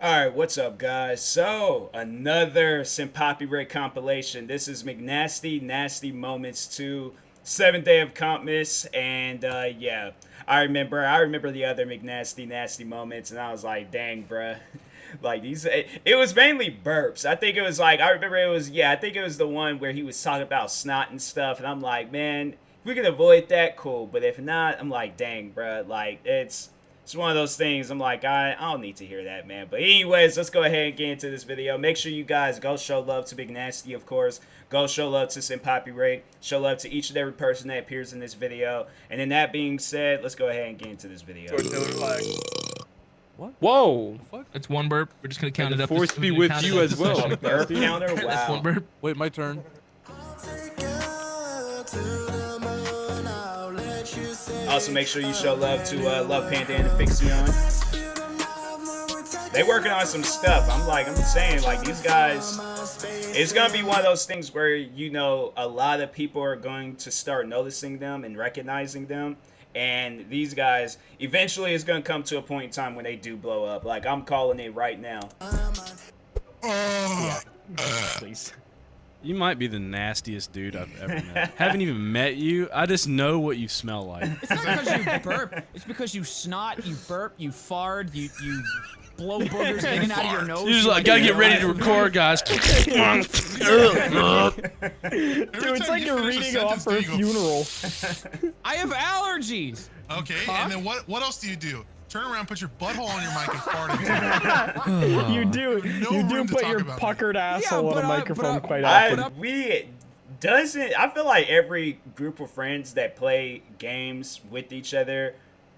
Alright, what's up, guys? So, another Inappropriate compilation. This is McNasty, Nasty Moments 2, 7th day of Compmas, and yeah, I remember the other McNasty, Nasty Moments, and I was like, dang, bruh. Like, it was mainly burps. I think it was like, I think it was the one where he was talking about snot and stuff, and I'm like, man, if we can avoid that, cool, but if not, I'm like, dang, bruh, like, it's one of those things. I'm like, I don't need to hear that, man. But anyways, let's go ahead and get into this video. Make sure you guys go show love to McNasty, of course. Go show love to Inappropriate. Show love to each and every person that appears in this video. And then that being said, let's go ahead and get into this video. What? Whoa! Fuck? That's one burp. We're just gonna count it up. Force be with you as well. Burp counter? Wow. That's one burp. Wait, my turn. Also, make sure you show love to Love Panda and Fixion. They working on some stuff. I'm saying, like, these guys, it's gonna be one of those things where, you know, a lot of people are going to start noticing them and recognizing them. And these guys, eventually it's gonna come to a point in time when they do blow up. Like, I'm calling it right now. Please. You might be the nastiest dude I've ever met. Haven't even met you. I just know what you smell like. It's not because you burp. It's because you snot, you burp, you fart, you blow boogers in and out of your nose. You're just like, gotta get ready to record, guys. Dude, it's like you're reading off for a funeral. I have allergies. Okay, and then what else do you do? Turn around, put your butthole on your mic, and fart into it. You do. No You do room to put talk your about puckered asshole but on a I- microphone but I- quite I- often. I feel like every group of friends that play games with each other,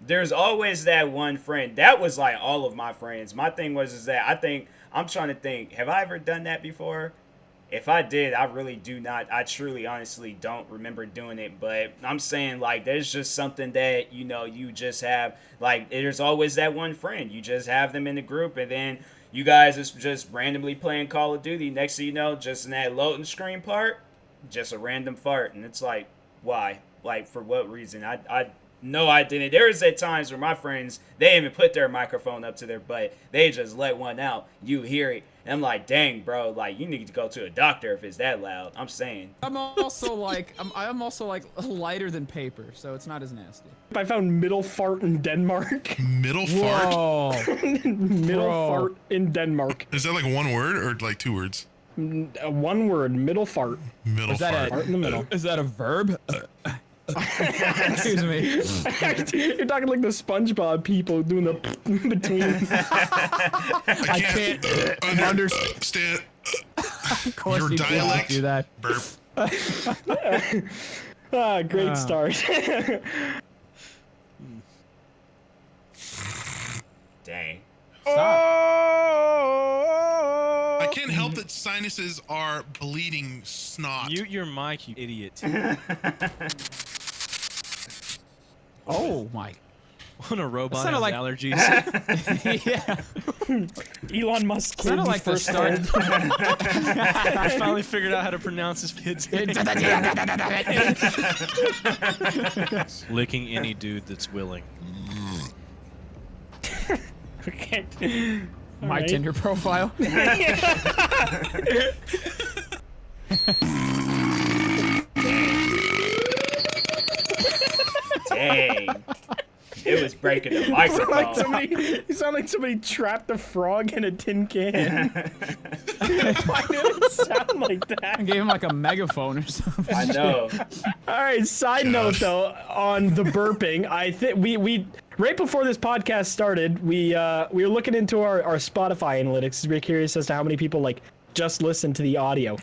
there's always that one friend. That was like all of my friends. My thing was that I'm trying to think, have I ever done that before? If I did, I really do not. I truly, honestly don't remember doing it. But I'm saying, like, there's just something that, you know, you just have. Like, there's always that one friend. You just have them in the group, and then you guys is just randomly playing Call of Duty. Next thing you know, just in that loading screen part, just a random fart. And it's like, why? Like, for what reason? No, I didn't. There was at times where my friends, they even put their microphone up to their butt. They just let one out. You hear it. And I'm like, dang, bro, like, you need to go to a doctor if it's that loud. I'm saying. I'm also like lighter than paper, so it's not as nasty. I found middle fart in Denmark. Middle fart? Middle fart in Denmark. Is that like one word or like two words? One word, middle fart. Middle fart. Fart in the middle. Is that a verb? Excuse me. You're talking like the SpongeBob people doing the between. I can't understand Of course your you dialect. do that. Burp. Great start. Dang. I can't help that sinuses are bleeding snot. Mute your mic, you idiot. Oh my. When a robot Sounded has like- allergies. Yeah. Elon Musk kid Sounded like the first start. I finally figured out how to pronounce his kid's name. Licking any dude that's willing. Okay. My Alright. Tinder profile. Dang. It was breaking the You sound like microphone. you sound like somebody trapped a frog in a tin can. Why did it sound like I that? gave him like a megaphone or something. I know. All right. Side note though, on the burping, I think we right before this podcast started, we were looking into our Spotify analytics. We're curious as to how many people like just listened to the audio,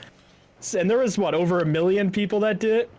and there was what, over 1 million people that did it.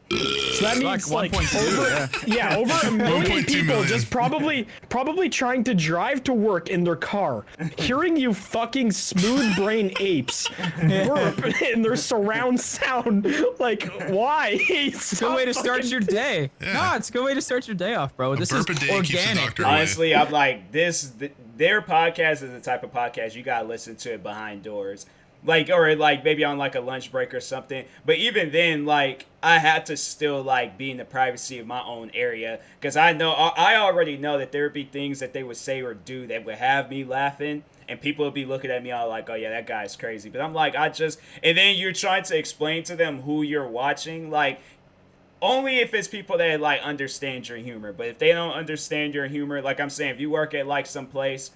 So that means like 1.2, over 1 million 1.2 people million. just probably trying to drive to work in their car, hearing you fucking smooth brain apes burp in their surround sound. Like, why? It's a good way to start your day. Yeah. No, it's a good way to start your day off, bro. This is burp a day keeps the organic. doctor away. Honestly, I'm like, their podcast is the type of podcast you gotta listen to it behind doors. like, or like maybe on like a lunch break or something. But even then, like, I had to still like be in the privacy of my own area, because I already know that there would be things that they would say or do that would have me laughing, and people would be looking at me all like, oh yeah, that guy's crazy. But I'm like, and then you're trying to explain to them who you're watching, like, only if it's people that like understand your humor. But if they don't understand your humor, like I'm saying, if you work at like some place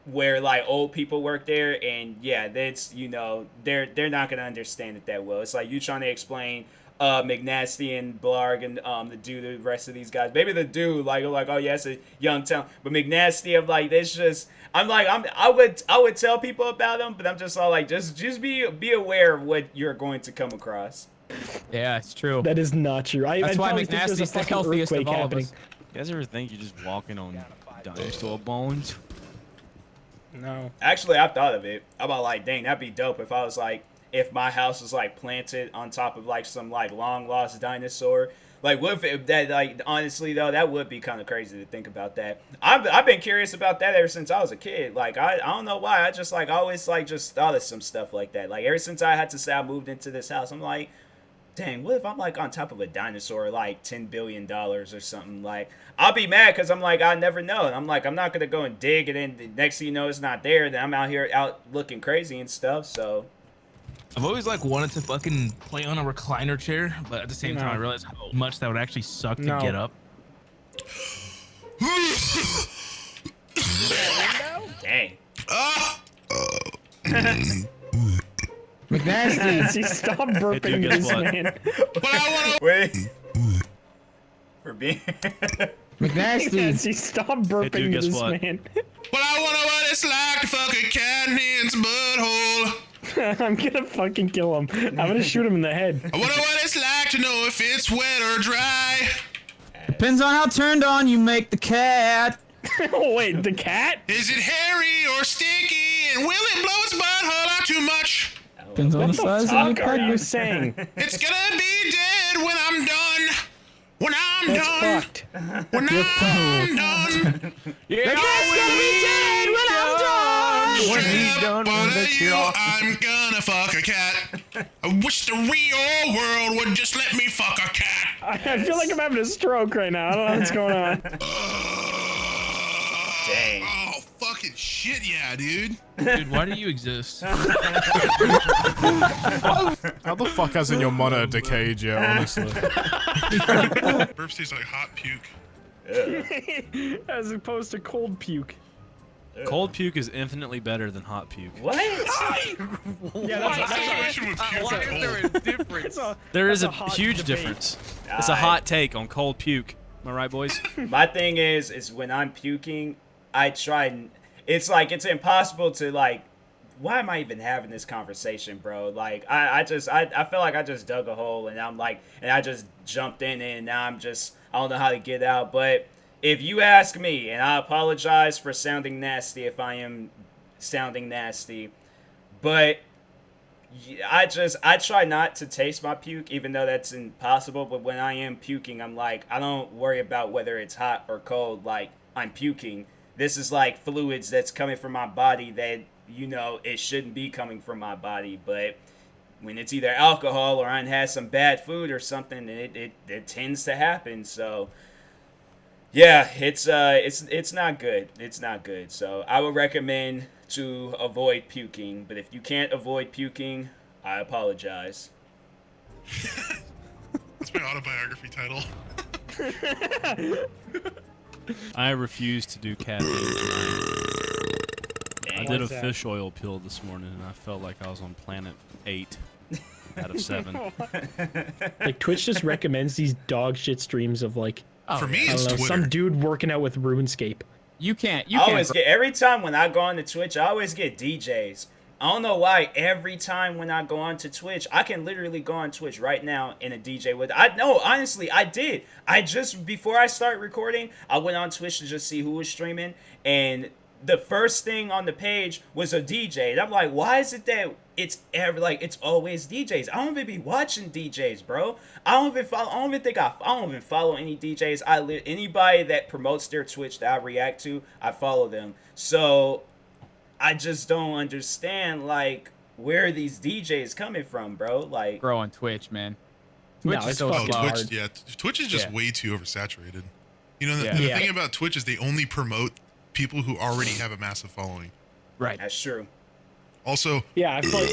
where like old people work there, and yeah, that's, you know, they're not gonna understand it that well. It's like you trying to explain McNasty and Blarg and the rest of these guys. Maybe the dude like oh yeah, it's a young talent, but McNasty, I'm like, it's just, I would tell people about them, but I'm just all like, just be aware of what you're going to come across. Yeah, it's true. That is not true. That's why probably think there's a McNasty's the fucking healthiest of earthquake all of happening. us. You guys ever think you're just walking on dinosaur bones? No. Actually, I thought of it. I'm about like, dang, that'd be dope if I was like, if my house was like planted on top of like some like long lost dinosaur. Like, what if that, like, honestly though, that would be kind of crazy to think about that. I've been curious about that ever since I was a kid. Like, I don't know why. I just like always like just thought of some stuff like that. Like, ever since I had to say I moved into this house, I'm like, dang, what if I'm like on top of a dinosaur like $10 billion or something? Like, I'll be mad because I'm like, I never know. And I'm like, I'm not gonna go and dig, and then the next thing you know, it's not there. Then I'm out looking crazy and stuff. So I've always like wanted to fucking play on a recliner chair, but at the same time I realized how much that would actually suck to get up. dang. McNasty, stop burping guess this what? man. But I want to. Wait. For being McNasty, stop burping guess this what? man. But I wonder what it's like to fuck a cat in its butthole. I'm gonna fucking kill him. I'm gonna shoot him in the head. I wonder what it's like to know if it's wet or dry. Depends on how turned on you make the cat. Oh wait, the cat? Is it hairy or sticky? And will it blow its butthole out too much? Depends on What the the size of fuck your are you cock. saying? It's gonna be dead when I'm done. When I'm That's done. fucked. When I'm done. Your cat's gonna be dead when I'm done. When he's done with the cure. I'm gonna fuck a cat. I wish the real world would just let me fuck a cat. I feel like I'm having a stroke right now. I don't know what's going on. dang. Oh, fucking shit, yeah, dude. Dude, why do you exist? How the fuck hasn't your monitor decayed yet, honestly? Burp tastes like hot puke. As opposed to cold puke. Cold puke is infinitely better than hot puke. What? Yeah, that's Situation with puke and cold. difference. There is That's a a hot huge debate. difference. It's a hot take on cold puke. Am I right, boys? My thing is when I'm puking, I try and it's like it's impossible to like. Why am I even having this conversation, bro? Like I feel like I just dug a hole and I'm like, and I just jumped in it, and now I don't know how to get out. But if you ask me, and I apologize for sounding nasty if I am sounding nasty, but I try not to taste my puke, even though that's impossible. But when I am puking, I'm like, I don't worry about whether it's hot or cold. Like, I'm puking. This is like fluids that's coming from my body that, you know, it shouldn't be coming from my body. But when it's either alcohol or I had some bad food or something, it tends to happen. So yeah, it's not good. It's not good. So I would recommend to avoid puking. But if you can't avoid puking, I apologize. That's my autobiography title. I refuse to do caffeine tonight. I did a Why's that? fish oil pill this morning, and I felt like I was on planet 8 out of 7. Like, Twitch just recommends these dog shit streams of like, For me, I it's don't know, Twitter. some dude working out with RuneScape. You can't. I always get, every time when I go on to Twitch, I always get DJs. I don't know why. Every time when I go on to Twitch, I can literally go on Twitch right now in a DJ with. I know, honestly, I did. I just before I start recording, I went on Twitch to just see who was streaming, and the first thing on the page was a DJ. And I'm like, why is it that it's always DJs? I don't even be watching DJs, bro. I don't even follow any DJs. Anybody that promotes their Twitch that I react to, I follow them. So I just don't understand, like, where are these DJs coming from, bro? Like, Grow on Twitch, man. No, Twitch is it's so fucking slow. hard. Twitch is just Yeah. way too oversaturated. You know, the, Yeah. the Yeah. thing about Twitch is they only promote people who already have a massive following. Right. that's true. Also, Yeah, I feel like,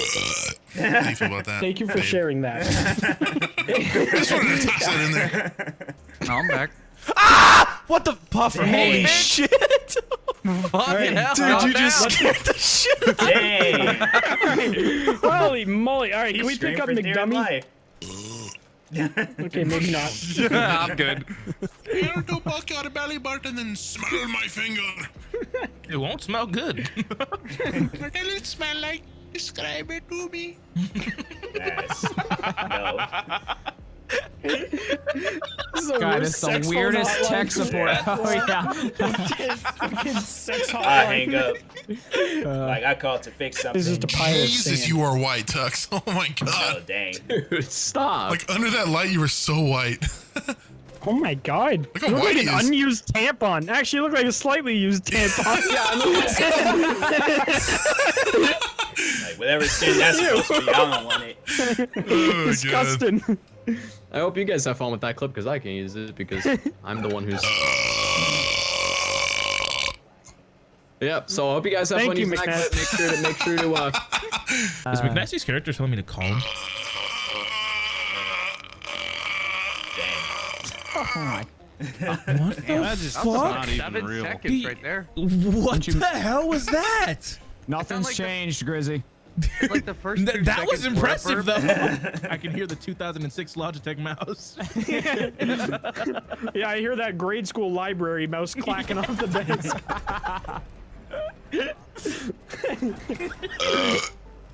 how do you feel about that? thank you for babe? sharing that. Just wanted to toss that in there. No, I'm back. What the puffer? Hey, Holy bitch. shit! Fucking hell. Dude, you calm just down. scared the shit. Dang. Holy moly! All right, can we Scream pick up for dear McDummy? life. Okay, maybe not. I'm good. Here to buck your belly button and smell my finger. It won't smell good. What does it smell like? Describe it to me. Yes. No. This is the God, worst it's the sex phone weirdest hotline. tech support. Oh yeah. Fucking sex I hotline. hang up. Like, I called to fix something. This is just a pilot Jesus, singing. you are white, Tux. Oh my Oh, god. dang. Dude, stop. Like under that light, you were so white. Oh my god. Look how You look white like he an is. unused tampon. Actually, you look like a slightly used tampon. Like, whatever skin that's supposed to be, I don't want it. Oh my god. Disgusting. I hope you guys have fun with that clip because I can't use it because I'm the one who's. Yep. So I hope you guys have Thank fun you, using that clip. McNasty. Make sure to. Is McNasty's character telling me to calm? Oh my. What the That just not even 7 real. seconds right there. What the hell was that? Nothing's like the- changed, Grizzy. Like the first. 2 That was seconds were a impressive, burp. though. I can hear the 2006 Logitech mouse. Yeah, I hear that grade school library mouse clacking off the desk.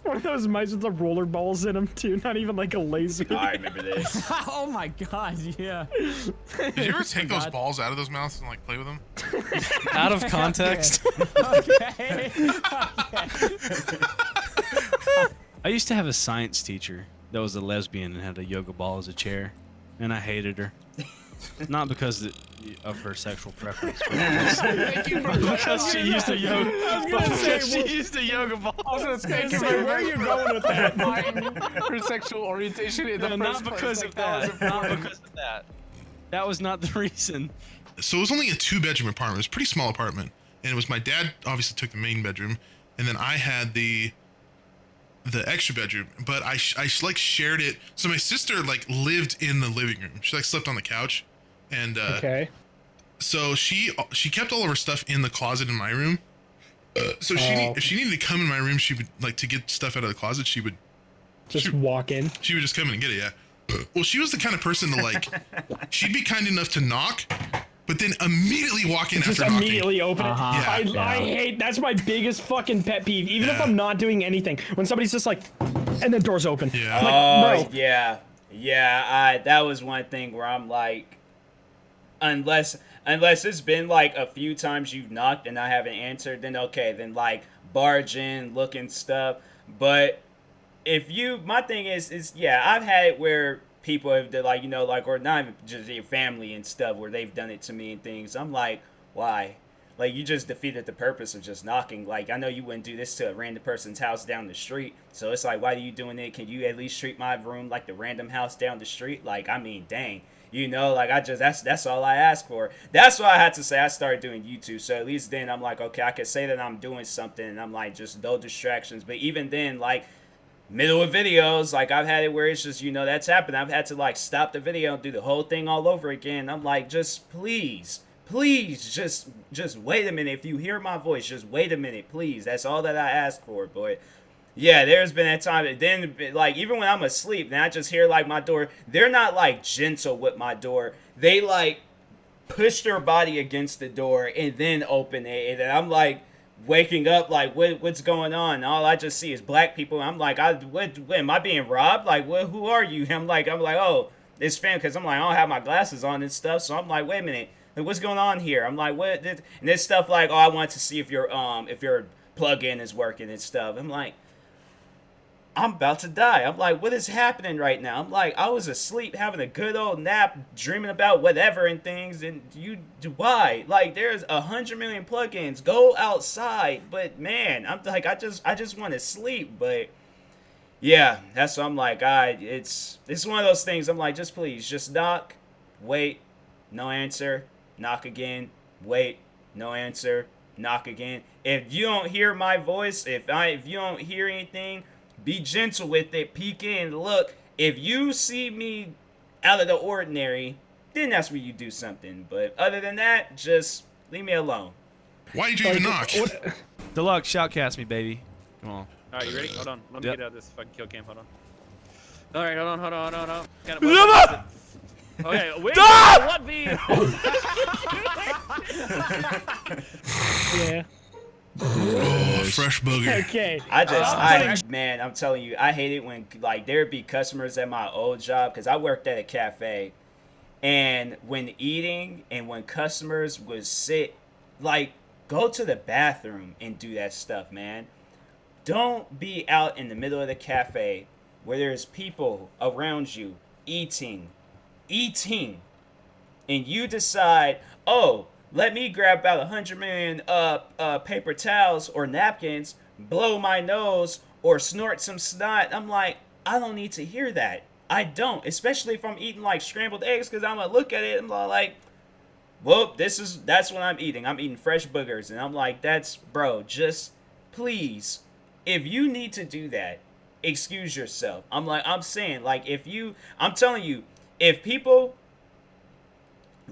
One of those mice with the roller balls in them too, not even like a laser. I remember this. Oh my god, yeah. Did you ever take those balls out of those mouths and like play with them? Out of context. Okay. I used to have a science teacher that was a lesbian and had a yoga ball as a chair, and I hated her. Not because of her sexual preference, but because she used a yoga. She used a yoga ball. Where are you going with that? Her sexual orientation in the No, not because of that. Not because of that. That was not the reason. So it was only a 2-bedroom apartment. It was a pretty small apartment, and it was my dad obviously took the main bedroom, and then I had the extra bedroom, but I like shared it. So my sister like lived in the living room. She like slept on the couch, and Okay. so she kept all of her stuff in the closet in my room. So if she needed to come in my room, she would like to get stuff out of the closet. She would Just walk in. just come in and get it. Yeah. Well, she was the kind of person to like. She'd be kind enough to knock, but then immediately walk in Just after knocking. immediately open it. Yeah. I hate. That's my biggest fucking pet peeve. Even if Yeah. I'm not doing anything, when somebody's just like, and the door's open. Yeah. I'm like, Oh, bro. yeah. That was one thing where I'm like, unless it's been like a few times you've knocked and I haven't answered, then okay, then like barge in, look and stuff. But if my thing is yeah, I've had it where people have done, like, you know, like, or not even just your family and stuff, where they've done it to me and things. I'm like, why? Like, you just defeated the purpose of just knocking. Like, I know you wouldn't do this to a random person's house down the street. So it's like, why are you doing it? Can you at least treat my room like the random house down the street? Like, I mean, dang. You know, like, that's all I ask for. That's why I had to say I started doing YouTube. So at least then I'm like, okay, I could say that I'm doing something and I'm like, just no distractions. But even then, like, middle of videos, like, I've had it where it's just, you know, that's happened. I've had to like stop the video and do the whole thing all over again. I'm like, just please just wait a minute. If you hear my voice, just wait a minute, please. That's all that I ask for. But yeah, there's been that time that then, like, even when I'm asleep and I just hear like my door, they're not like gentle with my door. They like push their body against the door and then open it, and then I'm like waking up like, what's going on? All I just see is black people. I'm like, what am I being robbed? Like, who are you? I'm like, oh, it's fam, because I'm like, I don't have my glasses on and stuff. So I'm like, wait a minute, like, what's going on here? I'm like, what? And this stuff like, oh, I want to see if your plug-in is working and stuff. I'm like, I'm about to die. I'm like, what is happening right now? I'm like, I was asleep having a good old nap, dreaming about whatever and things, and why? Like, there's 100 million plugins. Go outside. But man, I'm like, I just want to sleep. But yeah, that's what I'm like. It's one of those things. I'm like, just please, just knock, wait, no answer, knock again, wait, no answer, knock again. If you don't hear my voice, if you don't hear anything, be gentle with it. Peek in, look. If you see me out of the ordinary, then that's where you do something. But other than that, just leave me alone. Why did you even knock? Deluxe, shoutcast me, baby. Come on. All right, you ready? Hold on. Let me Yep. get out of this fucking kill cam. Hold on. All right, hold on. Got it. Zuma! Okay, wait. Stop! What video? Yeah. Oh, fresh booger. Okay. Man, I'm telling you, I hate it when like there'd be customers at my old job because I worked at a cafe, and when eating and when customers would sit, like, go to the bathroom and do that stuff, man. Don't be out in the middle of the cafe where there's people around you eating, and you decide, oh, let me grab about 100 million paper towels or napkins, blow my nose, or snort some snot. I'm like, I don't need to hear that. I don't, especially if I'm eating like scrambled eggs, because I'm gonna look at it and I'm like, well, that's what I'm eating. I'm eating fresh boogers, and I'm like, bro, just please, if you need to do that, excuse yourself. I'm saying, like, I'm telling you, if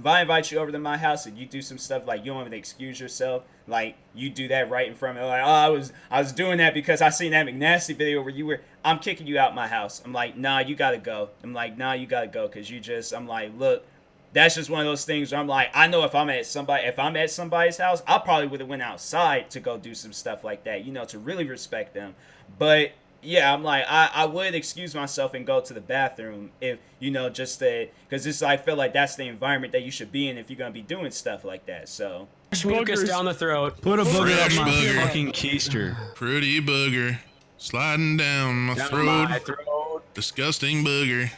I invite you over to my house and you do some stuff like you don't even excuse yourself, like you do that right in front of me, like, oh, I was doing that because I seen that McNasty video where you were, I'm kicking you out my house. I'm like, nah, you gotta go. Because I'm like, look, that's just one of those things where I'm like, I know if I'm at somebody's house, I probably would have went outside to go do some stuff like that, to really respect them. But yeah, I'm like, I would excuse myself and go to the bathroom if, just because I feel like that's the environment that you should be in if you're going to be doing stuff like that, so. Mucus down the throat. Put a booger Fresh up my booger. fucking keister. Pretty booger. Sliding down my throat. Disgusting booger.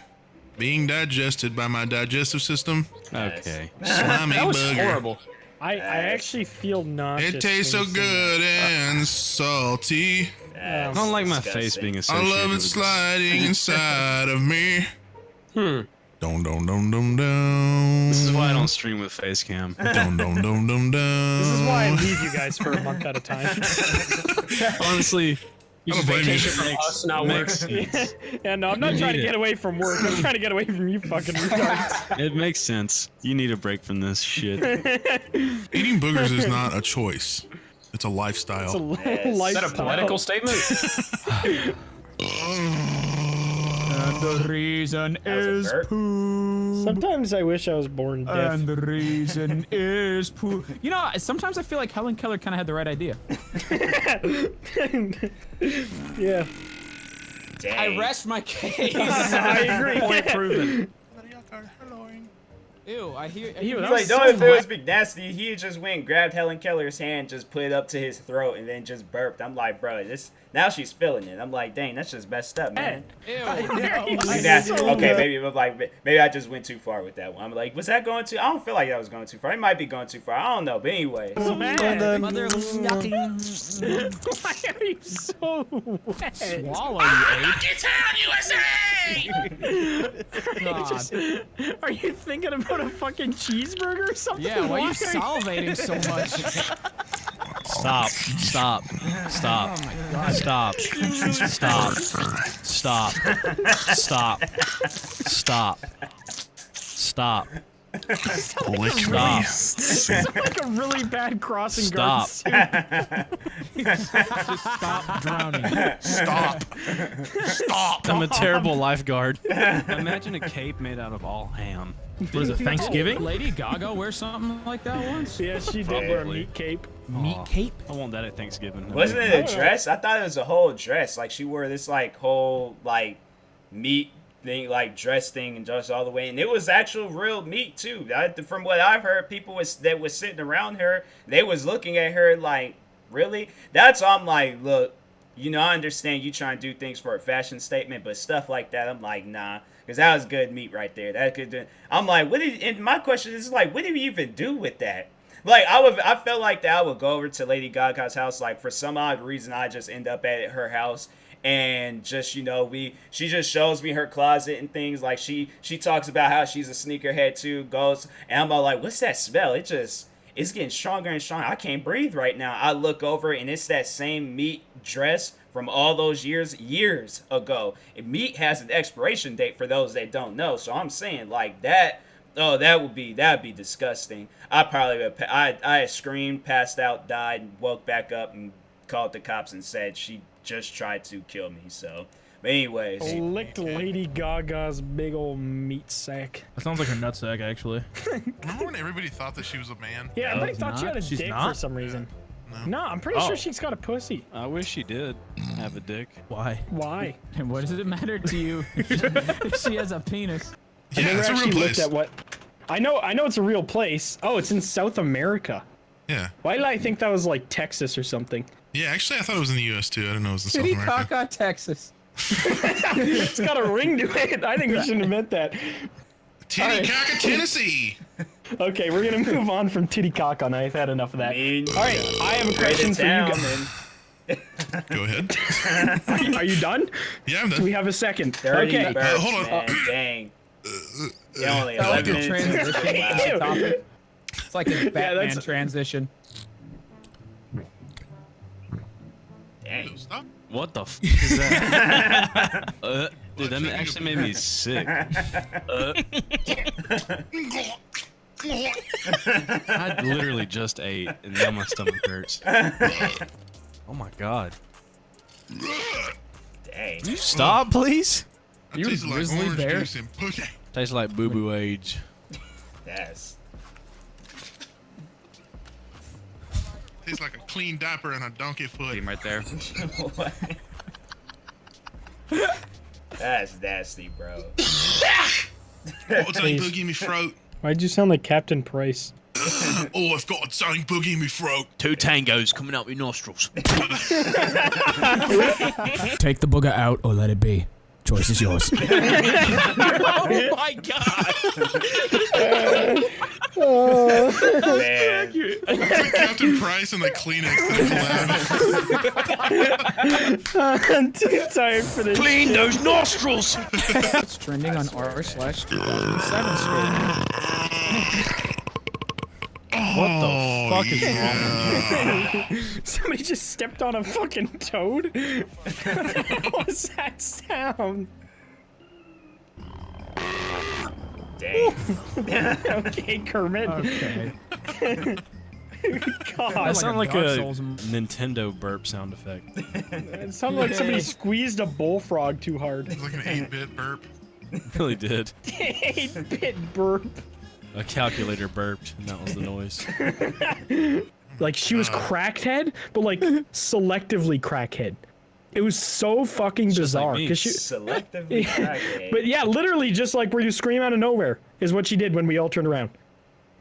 Being digested by my digestive system. Okay. Slimy That was booger. horrible. I actually feel nauseous. It tastes so when you say good and salty. I don't like my face being I associated love it with sliding inside of me. Dum dum dum dum This is dum. why I don't stream with face cam. Dum dum dum dum dum. This is why I leave you guys for a month at a time. Honestly, I don't blame you. From us not makes working. sense. Yeah, no, I'm not You trying to need get it. away from work. I'm trying to get away from you fucking retards. It makes sense. You need a break from this shit. Eating boogers is not a choice. It's a lifestyle. It's a Yes. lifestyle. Is that a political statement? And the reason That was a is burp. poo. Sometimes I wish I was born deaf. And the reason is poo. Sometimes I feel like Helen Keller kind of had the right idea. Yeah, Dang. I rest my case. I agree. Point proven. Ew, I hear. Ew, that Like, was no, so if it was wet. McNasty, he just went and grabbed Helen Keller's hand, just put it up to his throat, and then just burped. I'm like, bro, now she's feeling it. I'm like, dang, that's just messed up, man. Ew. Maybe I just went too far with that one. I'm like, was that going too? I don't feel like that was going too far. It might be going too far. I don't know, but anyway. Mother Why are you so wet? swallow you ape. God. Are you thinking about a fucking cheeseburger or something? Yeah, why are you Why salivating so much? Stop. Stop. Stop. Oh my God. Stop. Stop. Stop. Stop. Stop. Stop. Lick Stop. It's like a really bad crossing guard Stop. suit. Just stop drowning. Stop. Stop. I'm a terrible lifeguard. Imagine a cape made out of all ham. What is it, Thanksgiving? Lady Gaga wear something like that once? Yeah, she did wear a Probably. meat cape. Meat Aw. cape? I want that at Thanksgiving. Wasn't it a dress? I thought it was a whole dress. Like, she wore this, like, whole, like, meat thing, like, dress thing, and just all the way. And it was actual real meat, too. From what I've heard, people that was sitting around her, they was looking at her like, really? That's why I'm like, look, I understand you trying to do things for a fashion statement, but stuff like that, I'm like, nah. Because that was good meat right there. I'm like, and my question is, like, what do you even do with that? Like, I felt like that I would go over to Lady Gaga's house, like, for some odd reason, I just end up at her house, and just she just shows me her closet and things. Like she talks about how she's a sneakerhead too, goes, and I'm all like, what's that smell? It's getting stronger and stronger. I can't breathe right now. I look over and it's that same meat dress from all those years ago. And meat has an expiration date for those that don't know. So I'm saying like that. Oh, that'd be disgusting. I screamed, passed out, died, woke back up, and called the cops and said she just tried to kill me. So, but anyways, Licked Lady Gaga's big old meat sack. That sounds like a nutsack, actually. Remember when everybody thought that she was a man? Yeah, everybody thought she had a She's dick not? for some reason. No. No, I'm pretty sure she's got a pussy. I wish she did have a dick. Why? Why? And what does it matter to you if she has a penis? I Yeah, never it's a real actually looked place. at what. I know it's a real place. Oh, it's in South America. Yeah. Why did I think that was like Texas or something? Yeah, actually, I thought it was in the U.S. too. I didn't know it was in South America. Titicaca, Texas. It's got a ring to it. I think we shouldn't have meant that. Titicaca, Tennessee. Okay, we're gonna move on from Titicaca. I've had enough of that. All right, I have a question for you guys. Go ahead. Are you done? Yeah, I'm Do we done. have a second? 30 Okay. burps, hold on. man. Dang. Yeah, only It's like 11 a minutes. transition. Topic. It's like a Batman that's- transition. Dang. Stop. What the f is that? Dude, that actually made me sick. I literally just ate, and now my stomach hurts. Oh my god. Dang. Can you stop, please? That You tastes like grizzly orange bear? juice and pussy. Tastes like boo-boo age. Yes. Tastes like a clean diaper and a donkey foot. Team right there. What? That's nasty, bro. Got a tiny boogie in me throat. Why'd you sound like Captain Price? Oh, I've got a tiny boogie in me throat. 2 tangos coming out with nostrils. Take the booger out or let it be. Choice is yours. Oh my god! Man. It's like Captain Price and the Kleenex that collab. I'm too tired for this. Clean those nostrils! It's trending on r/2007 screen. What the fuck is wrong with you? Somebody just stepped on a fucking toad? What was that sound? Dang. Okay, Kermit. Okay. God. That sounded like Dark a Souls. Nintendo burp sound effect. It sounded like somebody squeezed a bullfrog too hard. It's like an 8-bit burp. It really did. 8-bit burp. A calculator burped, and that was the noise. Like she was crackhead, but like selectively crackhead. It was so fucking just like bizarre. me. 'Cause she, Selectively crackhead. but yeah, literally just like where you scream out of nowhere is what she did when we all turned around.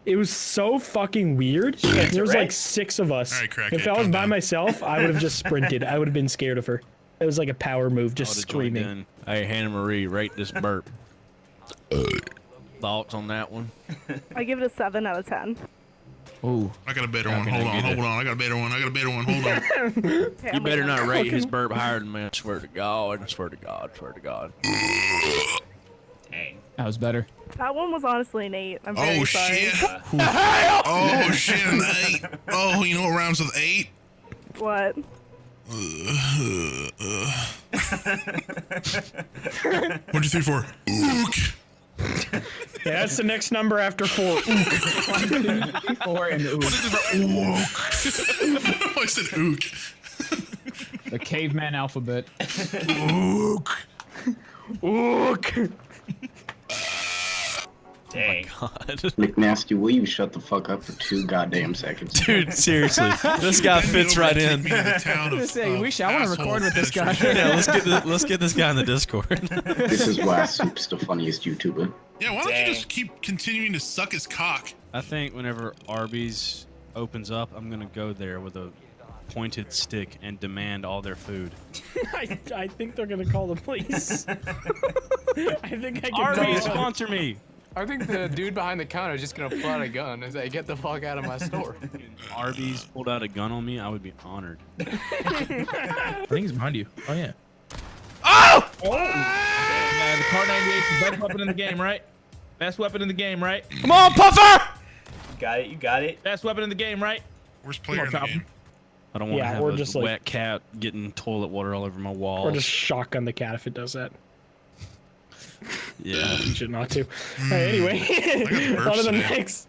It was so fucking weird. There was like 6 of us. All right, crackhead, If I was calm by down. myself, I would have just sprinted. I would have been scared of her. It was like a power move, just Would've joined screaming. in. Hey, Hannah Marie, rate this burp. Thoughts on that one? I give it a 7 out of 10. Ooh. I got a better How one. can I Hold on, get hold it? on. I got a better one. Hold on. Okay, You I'm better gonna- not rate his burp higher than me. I swear to God. I swear to God. I swear to God. Dang. That was better. That one was honestly an 8. I'm very Oh, sorry. shit. Oh, shit, an 8. Oh, you know what rhymes with 8? What? 1, 2, 3, 4. Ook. Yeah, that's the next number after 4. 4 and ooh. I said ook. The caveman alphabet. Ook. Ook. Dang. God. McNasty, will you shut the fuck up for 2 goddamn seconds? Dude, seriously. This guy fits right in. Take me to the town of, Say, we should- I wanna asshole record with this guy. penetration. Yeah, let's get this guy in the Discord. This is why Soup's the funniest YouTuber. Yeah, why don't Dang. you just keep continuing to suck his cock? I think whenever Arby's opens up, I'm gonna go there with a pointed stick and demand all their food. I think they're gonna call the police. I think I can Arby's, tell. sponsor me. I think the dude behind the counter is just gonna pull out a gun and say, "Get the fuck out of my store." Arby's pulled out a gun on me, I would be honored. I think he's behind you. Oh, yeah. The Car 98 is the best weapon in the game, right? Best weapon in the game, right? Come on, Puffer! You got it. You got it. Best weapon in the game, right? Worst player in the game. I don't want to Yeah, have or a just, wet like- cat getting toilet water all over my walls. Or just shotgun the cat if it does that. yeah. You should not to. Anyway, the on to the burps today. next.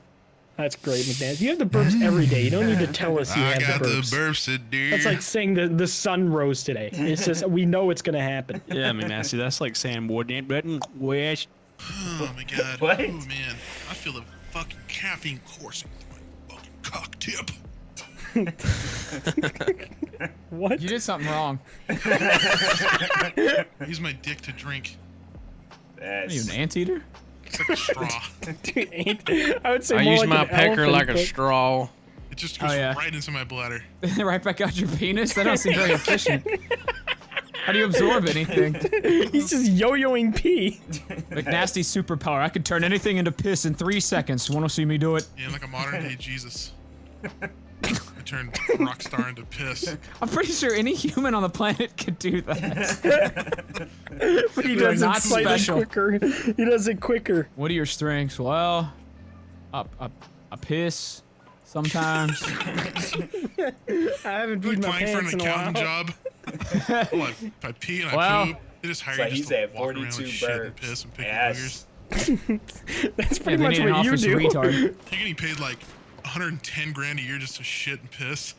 That's great, McNasty. You have the burps every day. You don't need to tell us you I have got the the burps. burps today. That's like saying the sun rose today. It's just we know it's gonna happen. Yeah, McNasty, that's like saying more than button wish. Oh my god. What? Oh man. I feel the fucking caffeine coursing through my fucking cock tip. What? You did something wrong. Use my dick to drink. Are you That's an anteater? It's like a straw. Dude, I would say I more use like my an pecker elephant, like a but- straw. It just goes yeah. right into my bladder. Right back out your penis? That don't seem very efficient. How do you absorb anything? He's just yo-yoing pee. McNasty superpower. I could turn anything into piss in 3 seconds. Want to see me do it? Yeah, like a modern day Jesus. I turned Rockstar into piss. I'm pretty sure any human on the planet could do that. But he You are does it not slightly special. quicker. He does it quicker. What are your strengths? Well, I piss sometimes. I haven't Like peed my applying for pants an in a while. accounting job. Well, I pee and I Well, poop. They just hire so you just he's to at walk around 42 with shit and burps. piss and pick Yes. boogers. That's Yeah, pretty they much need an what you office do. retard. You're getting paid like 110 grand a year just to shit and piss.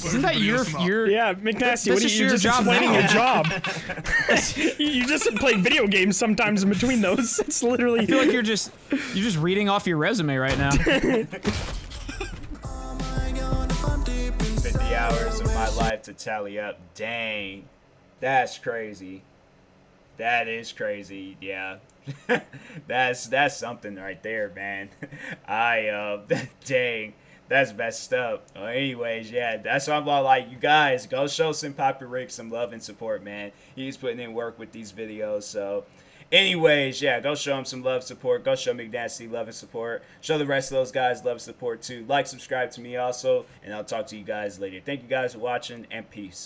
Isn't that your Yeah, McNasty, That's what are just you your just job explaining now. your job? You just play video games sometimes in between those. It's literally. I feel like you're just reading off your resume right now. 50 hours of my life to tally up. Dang. That's crazy. That is crazy. Yeah. that's something right there, man. Dang. That's messed up. Anyways, yeah, that's what I'm all like. You guys, go show Poppy Rick some love and support, man. He's putting in work with these videos, so. Anyways, yeah, go show him some love, support. Go show McNasty love and support. Show the rest of those guys love and support, too. Like, subscribe to me also, and I'll talk to you guys later. Thank you guys for watching, and peace.